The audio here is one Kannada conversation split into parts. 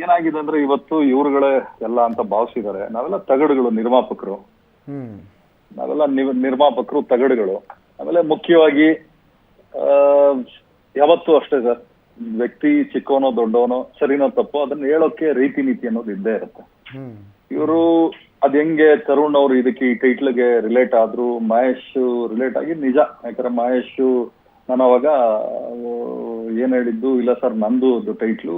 ಏನಾಗಿದೆ ಅಂದ್ರೆ ಇವತ್ತು ಇವ್ರುಗಳೇ ಎಲ್ಲ ಅಂತ ಭಾವಿಸಿದ್ದಾರೆ. ನಾವೆಲ್ಲ ತಗಡುಗಳು, ನಿರ್ಮಾಪಕರು. ನಾವೆಲ್ಲ ನಿರ್ಮಾಪಕರು, ತಗಡುಗಳು. ಆಮೇಲೆ ಮುಖ್ಯವಾಗಿ ಯಾವತ್ತೂ ಅಷ್ಟೇ ಸರ್, ವ್ಯಕ್ತಿ ಚಿಕ್ಕವನೋ ದೊಡ್ಡವನೋ ಸರಿನೋ ತಪ್ಪೋ ಅದನ್ನ ಹೇಳೋಕೆ ರೀತಿ ನೀತಿ ಅನ್ನೋದು ಇದ್ದೇ ಇರುತ್ತೆ. ಇವರು ಅದ್ ಹೆಂಗೆ ತರುಣ್ ಅವರು ಇದಕ್ಕೆ ಈ ಟೈಟ್ಲ್ಗೆ ರಿಲೇಟ್ ಆದ್ರು, ಮಹೇಶ್ ರಿಲೇಟ್ ಆಗಿ ನಿಜ. ಯಾಕಂದ್ರೆ ಮಹೇಶ್ ನಾನು ಅವಾಗ ಏನ್ ಹೇಳಿದ್ದು, ಇಲ್ಲ ಸರ್ ನಂದು ಟೈಟ್ಲು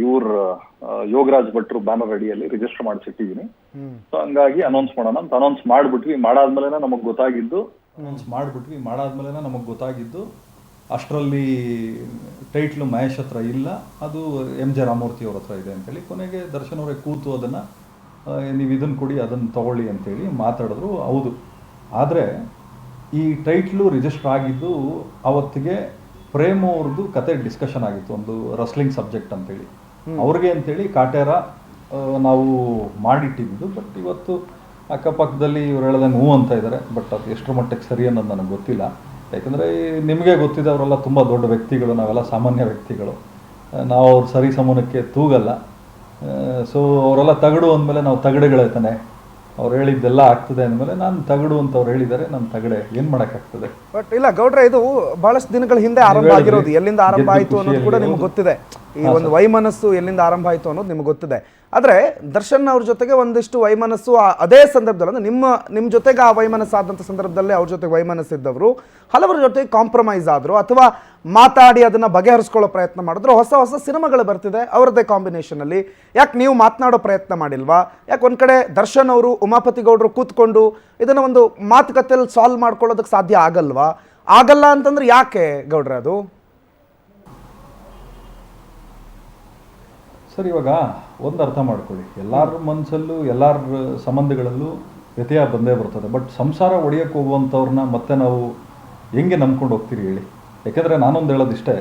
ಇವ್ರ ಯೋಗರಾಜ್ ಭಟ್ರು ಬ್ಯಾನರ್ ಅಡಿಯಲ್ಲಿ ರಿಜಿಸ್ಟರ್ ಮಾಡಿಸಿಟ್ಟಿದೀನಿ, ಸೊ ಹಂಗಾಗಿ ಅನೌನ್ಸ್ ಮಾಡೋಣ ಅಂತ ಅನೌನ್ಸ್ ಮಾಡ್ಬಿಟ್ವಿ. ಮಾಡಾದ್ಮೇಲೆ ನಮಗ್ ಗೊತ್ತಾಗಿದ್ದು ಅಷ್ಟರಲ್ಲಿ ಟೈಟ್ಲು ಮಹೇಶ್ ಹತ್ರ ಇಲ್ಲ, ಅದು ಎಂ ಜೆ ರಾಮಮೂರ್ತಿ ಅವ್ರ ಹತ್ರ ಇದೆ ಅಂತೇಳಿ. ಕೊನೆಗೆ ದರ್ಶನ್ ಅವರೇ ಕೂತು ಅದನ್ನು ನೀವು ಇದನ್ನು ಕೊಡಿ, ಅದನ್ನು ತಗೊಳ್ಳಿ ಅಂತೇಳಿ ಮಾತಾಡಿದ್ರು. ಹೌದು, ಆದರೆ ಈ ಟೈಟ್ಲು ರಿಜಿಸ್ಟರ್ ಆಗಿದ್ದು ಅವತ್ತಿಗೆ ಪ್ರೇಮ್ ಅವ್ರದ್ದು ಕತೆ ಡಿಸ್ಕಷನ್ ಆಗಿತ್ತು, ಒಂದು ರಸ್ಲಿಂಗ್ ಸಬ್ಜೆಕ್ಟ್ ಅಂತೇಳಿ. ಅವ್ರಿಗೆ ಅಂತೇಳಿ ಕಾಟೇರ ನಾವು ಮಾಡಿಟ್ಟಿದ್ದು. ಬಟ್ ಇವತ್ತು ಅಕ್ಕಪಕ್ಕದಲ್ಲಿ ಇವ್ರು ಹೇಳ್ದಂಗೆ ಹೂ ಅಂತ ಇದ್ದಾರೆ. ಬಟ್ ಅದು ಎಷ್ಟರ ಮಟ್ಟಕ್ಕೆ ಸರಿ ಅನ್ನೋದು ನನಗೆ ಗೊತ್ತಿಲ್ಲ. ಯಾಕಂದರೆ ನಿಮಗೆ ಗೊತ್ತಿದೆ, ಅವರೆಲ್ಲ ತುಂಬ ದೊಡ್ಡ ವ್ಯಕ್ತಿಗಳು, ನಾವೆಲ್ಲ ಸಾಮಾನ್ಯ ವ್ಯಕ್ತಿಗಳು. ನಾವು ಅವ್ರ ಸರಿ ಸಮೂಹಕ್ಕೆ ತೂಗಲ್ಲ. ಸೊ ಅವರೆಲ್ಲ ತಗಡು ಅಂದಮೇಲೆ ನಾವು ತಗಡೆಗಳಾಯ್ತಾನೆ, ಅವ್ರು ಹೇಳಿದ್ದೆಲ್ಲ ಆಗ್ತದೆ ಅಂದಮೇಲೆ ನಾನು ತಗಡು ಅಂತ ಅವ್ರು ಹೇಳಿದ್ದಾರೆ, ನಾನು ತಗಡೆ ಏನು ಮಾಡೋಕ್ಕಾಗ್ತದೆ. ಬಟ್ ಇಲ್ಲ ಗೌಡ್ರೆ, ಇದು ಬಹಳಷ್ಟು ದಿನಗಳ ಹಿಂದೆ ಆರಂಭ ಆಗಿರೋದು. ಎಲ್ಲಿಂದ ಆರಂಭ ಆಯಿತು ಅನ್ನೋದು ಕೂಡ ನಿಮ್ಗೆ ಗೊತ್ತಿದೆ. ಈ ಒಂದು ವೈಮನಸ್ಸು ಎಲ್ಲಿಂದ ಆರಂಭ ಆಯಿತು ಅನ್ನೋದು ನಿಮ್ಗೆ ಗೊತ್ತಿದೆ. ಆದರೆ ದರ್ಶನ್ ಅವ್ರ ಜೊತೆಗೆ ಒಂದಿಷ್ಟು ವೈಮನಸ್ಸು ಅದೇ ಸಂದರ್ಭದಲ್ಲಿ, ಅಂದರೆ ನಿಮ್ಮ ಜೊತೆಗೆ ಆ ವೈಮನಸ್ಸು ಆದಂಥ ಸಂದರ್ಭದಲ್ಲೇ ಅವ್ರ ಜೊತೆಗೆ ವೈಮನಸ್ಸಿದ್ದವರು ಹಲವರ ಜೊತೆಗೆ ಕಾಂಪ್ರಮೈಸ್ ಆದರು, ಅಥವಾ ಮಾತಾಡಿ ಅದನ್ನು ಬಗೆಹರಿಸ್ಕೊಳ್ಳೋ ಪ್ರಯತ್ನ ಮಾಡಿದ್ರು. ಹೊಸ ಹೊಸ ಸಿನಿಮಾಗಳು ಬರ್ತಿದೆ ಅವರದ್ದೇ ಕಾಂಬಿನೇಷನಲ್ಲಿ. ಯಾಕೆ ನೀವು ಮಾತನಾಡೋ ಪ್ರಯತ್ನ ಮಾಡಿಲ್ವಾ? ಯಾಕೆ ಒಂದು ಕಡೆ ದರ್ಶನ್ ಅವರು, ಉಮಾಪತಿ ಗೌಡರು ಕೂತ್ಕೊಂಡು ಇದನ್ನು ಒಂದು ಮಾತುಕತೆಯಲ್ಲಿ ಸಾಲ್ವ್ ಮಾಡ್ಕೊಳ್ಳೋದಕ್ಕೆ ಸಾಧ್ಯ ಆಗಲ್ವಾ? ಆಗಲ್ಲ ಅಂತಂದ್ರೆ ಯಾಕೆ ಗೌಡ್ರೆ ಅದು? ಸರ್, ಇವಾಗ ಒಂದು ಅರ್ಥ ಮಾಡ್ಕೊಳ್ಳಿ, ಎಲ್ಲರ ಮನಸ್ಸಲ್ಲೂ ಎಲ್ಲರ ಸಂಬಂಧಗಳಲ್ಲೂ ವ್ಯತ್ಯಯ ಬಂದೇ ಬರ್ತದೆ. ಬಟ್ ಸಂಸಾರ ಒಡೆಯಕ್ಕೆ ಹೋಗುವಂಥವ್ರನ್ನ ಮತ್ತೆ ನಾವು ಹೆಂಗೆ ನಂಬ್ಕೊಂಡು ಹೋಗ್ತೀರಿ ಹೇಳಿ? ಯಾಕೆಂದರೆ ನಾನೊಂದು ಹೇಳೋದಿಷ್ಟೇ,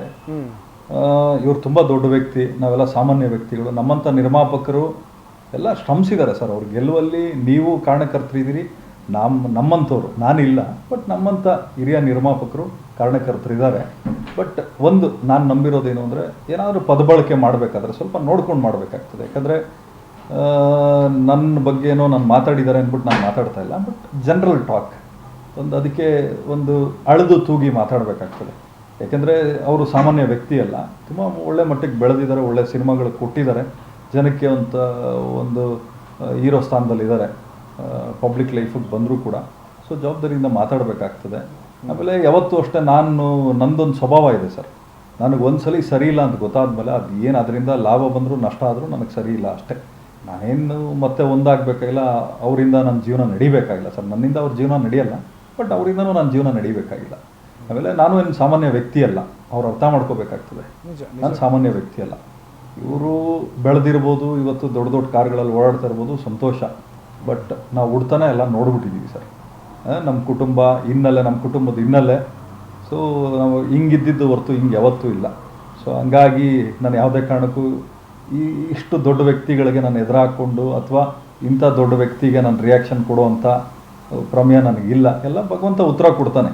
ಇವ್ರು ತುಂಬ ದೊಡ್ಡ ವ್ಯಕ್ತಿ, ನಾವೆಲ್ಲ ಸಾಮಾನ್ಯ ವ್ಯಕ್ತಿಗಳು. ನಮ್ಮಂಥ ನಿರ್ಮಾಪಕರು ಎಲ್ಲ ಶ್ರಮಿಸಿದ್ದಾರೆ ಸರ್. ಅವ್ರು ಗೆಲ್ಲುವಲ್ಲಿ ನೀವು ಕಾರಣಕರ್ತರಿದ್ದೀರಿ, ನಮ್ಮಂಥವ್ರು, ನಾನಿಲ್ಲ. ಬಟ್ ನಮ್ಮಂಥ ಹಿರಿಯ ನಿರ್ಮಾಪಕರು ಕಾರಣಕರ್ತರಿದ್ದಾರೆ. ಬಟ್ ಒಂದು ನಾನು ನಂಬಿರೋದೇನು ಅಂದರೆ, ಏನಾದರೂ ಪದಬಳಕೆ ಮಾಡಬೇಕಾದ್ರೆ ಸ್ವಲ್ಪ ನೋಡ್ಕೊಂಡು ಮಾಡಬೇಕಾಗ್ತದೆ. ಯಾಕಂದರೆ ನನ್ನ ಬಗ್ಗೆ ಏನೋ ನಾನು ಮಾತಾಡಿದ್ದಾರೆ ಅಂದ್ಬಿಟ್ಟು ನಾನು ಮಾತಾಡ್ತಾ ಇಲ್ಲ. ಬಟ್ ಜನರಲ್ ಟಾಕ್ ಅದಕ್ಕೆ ಒಂದು ಅಳೆದು ತೂಗಿ ಮಾತಾಡಬೇಕಾಗ್ತದೆ. ಯಾಕೆಂದರೆ ಅವರು ಸಾಮಾನ್ಯ ವ್ಯಕ್ತಿ ಅಲ್ಲ, ತುಂಬ ಒಳ್ಳೆ ಮಟ್ಟಿಗೆ ಬೆಳೆದಿದ್ದಾರೆ, ಒಳ್ಳೆ ಸಿನಿಮಾಗಳು ಕೊಟ್ಟಿದ್ದಾರೆ, ಜನಕ್ಕೆ ಒಂದು ಹೀರೋ ಸ್ಥಾನದಲ್ಲಿದ್ದಾರೆ, ಪಬ್ಲಿಕ್ ಲೈಫಿಗೆ ಬಂದರೂ ಕೂಡ. ಸೊ ಜವಾಬ್ದಾರಿಯಿಂದ ಮಾತಾಡಬೇಕಾಗ್ತದೆ. ಆಮೇಲೆ ಯಾವತ್ತೂ ಅಷ್ಟೇ, ನಂದೊಂದು ಸ್ವಭಾವ ಇದೆ ಸರ್. ನನಗೆ ಒಂದ್ಸಲಿ ಸರಿ ಇಲ್ಲ ಅಂತ ಗೊತ್ತಾದ್ಮೇಲೆ ಅದು ಏನು ಅದರಿಂದ ಲಾಭ ಬಂದರೂ ನಷ್ಟ ಆದರೂ ನನಗೆ ಸರಿ ಇಲ್ಲ ಅಷ್ಟೇ. ನಾನೇನು ಮತ್ತೆ ಒಂದಾಗಬೇಕಾಗಿಲ್ಲ, ಅವರಿಂದ ನನ್ನ ಜೀವನ ನಡಿಬೇಕಾಗಿಲ್ಲ ಸರ್. ನನ್ನಿಂದ ಅವ್ರ ಜೀವನ ನಡೆಯಲ್ಲ, ಬಟ್ ಅವರಿಂದನೂ ನನ್ನ ಜೀವನ ನಡಿಬೇಕಾಗಿಲ್ಲ. ಆಮೇಲೆ ನಾನು ಏನು ಸಾಮಾನ್ಯ ವ್ಯಕ್ತಿ ಅಲ್ಲ, ಅವ್ರು ಅರ್ಥ ಮಾಡ್ಕೋಬೇಕಾಗ್ತದೆ. ನಾನು ಸಾಮಾನ್ಯ ವ್ಯಕ್ತಿ ಅಲ್ಲ. ಇವರು ಬೆಳೆದಿರ್ಬೋದು, ಇವತ್ತು ದೊಡ್ಡ ದೊಡ್ಡ ಕಾರ್ಗಳಲ್ಲಿ ಓಡಾಡ್ತಾ ಇರ್ಬೋದು, ಸಂತೋಷ. ಬಟ್ ನಾವು ಹುಡ್ತಾನೆ ಎಲ್ಲ ನೋಡ್ಬಿಟ್ಟಿದ್ದೀವಿ ಸರ್. ನಮ್ಮ ಕುಟುಂಬ ಹಿನ್ನೆಲೆ, ನಮ್ಮ ಕುಟುಂಬದ ಹಿನ್ನೆಲೆ. ಸೊ ನಾವು ಹಿಂಗಿದ್ದಿದ್ದು ಹೊರತು ಹಿಂಗೆ ಯಾವತ್ತೂ ಇಲ್ಲ. ಸೊ ಹಂಗಾಗಿ ನಾನು ಯಾವುದೇ ಕಾರಣಕ್ಕೂ ಇಷ್ಟು ದೊಡ್ಡ ವ್ಯಕ್ತಿಗಳಿಗೆ ನಾನು ಎದುರಾಕೊಂಡು ಅಥವಾ ಇಂಥ ದೊಡ್ಡ ವ್ಯಕ್ತಿಗೆ ನಾನು ರಿಯಾಕ್ಷನ್ ಕೊಡುವಂಥ ಪ್ರಮೇಯ ನನಗಿಲ್ಲ. ಎಲ್ಲ ಭಗವಂತ ಉತ್ತರ ಕೊಡ್ತಾನೆ.